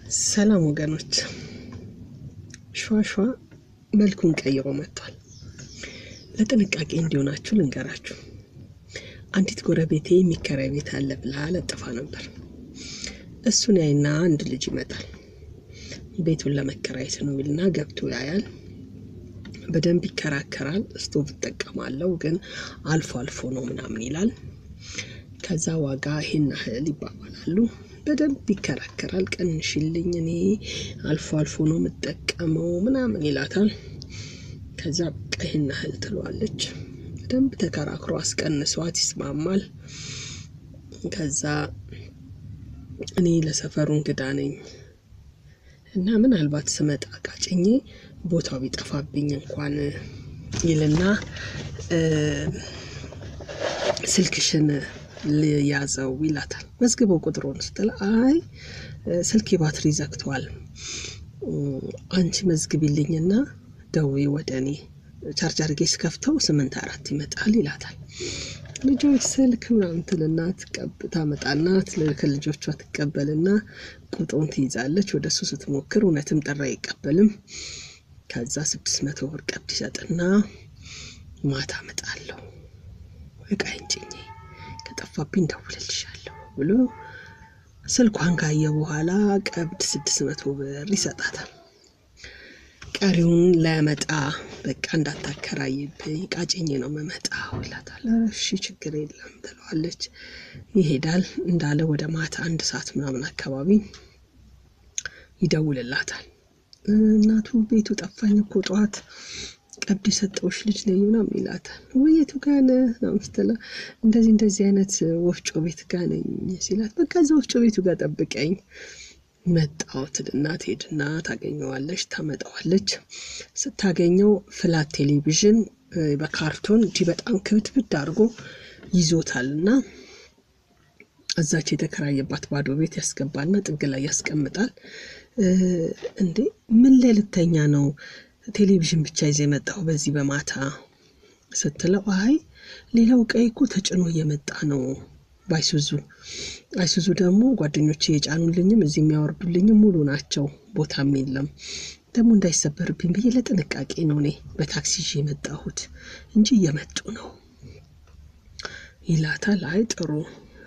ሰላም ወገኖች ሸዋሸዋ መልኩን ቀይሮ መጥቷል። ለጥንቃቄ እንዲሆናችሁ ልንገራችሁ። አንዲት ጎረቤቴ የሚከራይ ቤት አለ ብላ ለጥፋ ነበር። እሱን ያይና አንድ ልጅ ይመጣል። ቤቱን ለመከራየት ነው ይልና ገብቶ ያያል። በደንብ ይከራከራል። ስቶቭ ተጠቀማለው ግን አልፎ አልፎ ነው ምናምን ይላል። ከዛ ዋጋ ይሄን ያህል ይባባላሉ። በደንብ ይከራከራል። ቀንሽልኝ እኔ አልፎ አልፎ ነው የምጠቀመው ምናምን ይላታል። ከዛ ይሄን ያህል ትለዋለች። በደንብ ተከራክሮ አስቀንሷት ይስማማል። ከዛ እኔ ለሰፈሩ እንግዳ ነኝ እና ምናልባት ስመጣ ቃጭኜ ቦታው ቢጠፋብኝ እንኳን ይልና ስልክሽን ያዘው ይላታል። መዝግበው ቁጥሩን ስትል አይ ስልኬ ባትሪ ዘግቷል አንቺ መዝግቢልኝና ደውዪ ወደኔ ቻርጅ አድርጌ ስከፍተው 84 ይመጣል ይላታል። ልጆች ስልክ ምናምን ትልና ታመጣና ለልጆቿ ትቀበልና ቁጥሩን ትይዛለች። ወደሱ ስትሞክር እውነትም ጥሪ አይቀበልም። ከዛ 600 ብር ቀብድ ይሰጥና ማታ እመጣለሁ እቃዬን ጭኜ ከጠፋብኝ ደውልልሻለሁ ብሎ ስልኳን ካየ በኋላ ቀብድ 600 ብር ይሰጣታል። ቀሪውን ለመጣ በቃ እንዳታከራይብኝ ቃጭኜ ነው መመጣው ይላታል። እሺ ችግር የለም ትለዋለች። ይሄዳል። እንዳለ ወደ ማታ 1 ሰዓት ምናምን አካባቢ ይደውልላታል። እናቱ ቤቱ ጠፋኝ እኮ ጧት ቀብድ ሰጠውሽ ልጅ ነኝ ምናምን ይላታል። ወይቱ ጋር ነው ስትላ እንደዚህ አይነት ወፍጮ ቤት ጋር ነኝ ሲላት በቃ እዛው ወፍጮ ቤቱ ጋር ጠብቀኝ መጣው ትልና ትሄድና ታገኘዋለች። ታመጣዋለች። ስታገኘው ፍላት ቴሌቪዥን በካርቶን እጅ በጣም ክብት አድርጎ ይዞታልና እዛች የተከራየባት ባዶ ቤት ያስገባና ጥግ ላይ ያስቀምጣል። እንዴ ምን ለልተኛ ነው ቴሌቪዥን ብቻ ይዘ መጣው በዚህ በማታ ስትለው አይ ሌላው ቀይኩ ተጭኖ እየመጣ ነው ባይሱዙ ደግሞ ጓደኞቼ የጫኑልኝም እዚህ የሚያወርዱልኝም ሙሉ ናቸው ቦታም የለም ደግሞ እንዳይሰበርብኝ ብዬ ለጥንቃቄ ነው እኔ በታክሲ ይዤ መጣሁት እንጂ እየመጡ ነው ይላታል። አይ ጥሩ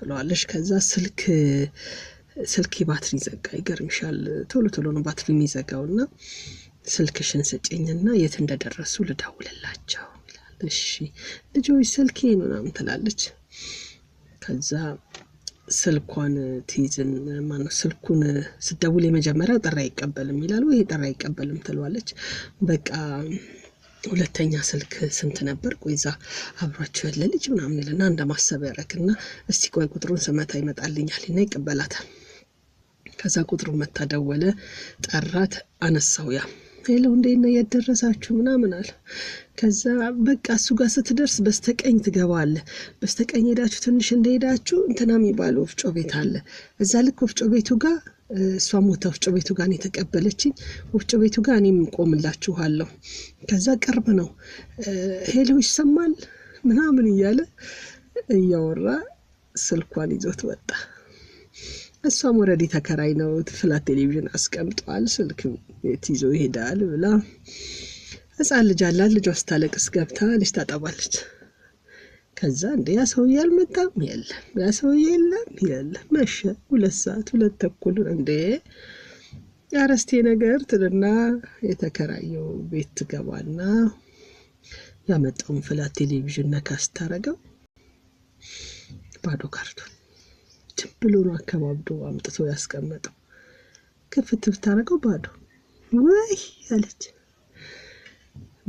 ብለዋለች። ከዛ ስልክ ባትሪ ዘጋ። ይገርምሻል ቶሎ ነው ባትሪ የሚዘጋውና ስልክሽን ስጪኝና የት እንደደረሱ ልደውልላቸው ይላል። እሺ ልጆች ስልኬ ምናምን ትላለች። ከዛ ስልኳን ትይዝን ማነው ስልኩን ስትደውል የመጀመሪያ ጥሪ አይቀበልም ይላል። ወይ ጥሪ አይቀበልም ትለዋለች። በቃ ሁለተኛ ስልክ ስንት ነበር ቆይዛ አብሯቸው ያለ ልጅ ምናምን ይልና እንደማሰብ ያረክና እስቲ ቆይ ቁጥሩን ስመታ ይመጣልኛል እና ይቀበላታል። ከዛ ቁጥሩን መታደወለ ጠራት። አነሳው። ያ ሄሎ እንዴት ነው ያደረሳችሁ ምናምን አለ። ከዛ በቃ እሱ ጋር ስትደርስ በስተቀኝ ትገባለህ። በስተቀኝ ሄዳችሁ ትንሽ እንደሄዳችሁ እንትናም ይባል ወፍጮ ቤት አለ። እዛ ልክ ወፍጮ ቤቱ ጋር እሷ ሞታ ወፍጮ ቤቱ ጋር ነው የተቀበለችኝ። ወፍጮ ቤቱ ጋር እኔም ቆምላችኋለሁ። ከዛ ቅርብ ነው። ሄሎ ይሰማል ምናምን እያለ እያወራ ስልኳን ይዞት ወጣ። እሷም ወረዲ ተከራይ ነው ፍላት ቴሌቪዥን አስቀምጧል። ስልክ ቤት ይዞ ይሄዳል ብላ ህፃን ልጅ አላት። ልጇ ስታለቅስ ገብታ ልጅ ታጠባለች። ከዛ እንደ ያ ሰውዬ አልመጣም የለም ያ ሰውዬ የለም መሸ 2 ሰዓት 2 ተኩል እንደ አረስቴ ነገር ትልና የተከራየው ቤት ትገባና ያመጣውን ፍላት ቴሌቪዥን ነካስ ታረገው ባዶ ካርቶን ብሎ ነው አከባብዶ አምጥቶ ያስቀመጠው። ከፍትፍ ታረገው ባዶ ወይ አለች።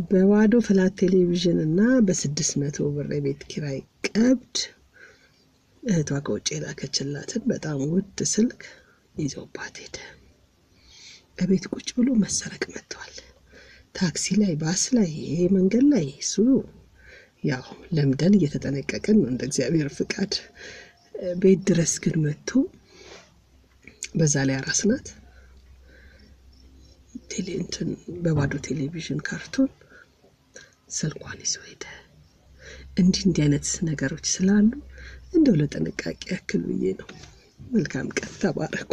በባዶ ፍላት ቴሌቪዥን እና በ600 ብር የቤት ኪራይ ቀብድ እህቷ ከውጭ ላከችላትን በጣም ውድ ስልክ ይዞባት ሄደ። በቤት ቁጭ ብሎ መሰረቅ መጥቷል። ታክሲ ላይ ባስ ላይ መንገድ ላይ እሱ ያው ለምደን እየተጠነቀቀን ነው እንደ እግዚአብሔር ፍቃድ። ቤት ድረስ ግን መጥቶ በዛ ላይ አራስ ናት። በባዶ ቴሌቪዥን ካርቶን ስልኳን ይዞ ሄደ። እንዲህ አይነት ነገሮች ስላሉ እንደው ለጥንቃቄ ያክል ብዬ ነው። መልካም ቀን። ተባረኩ።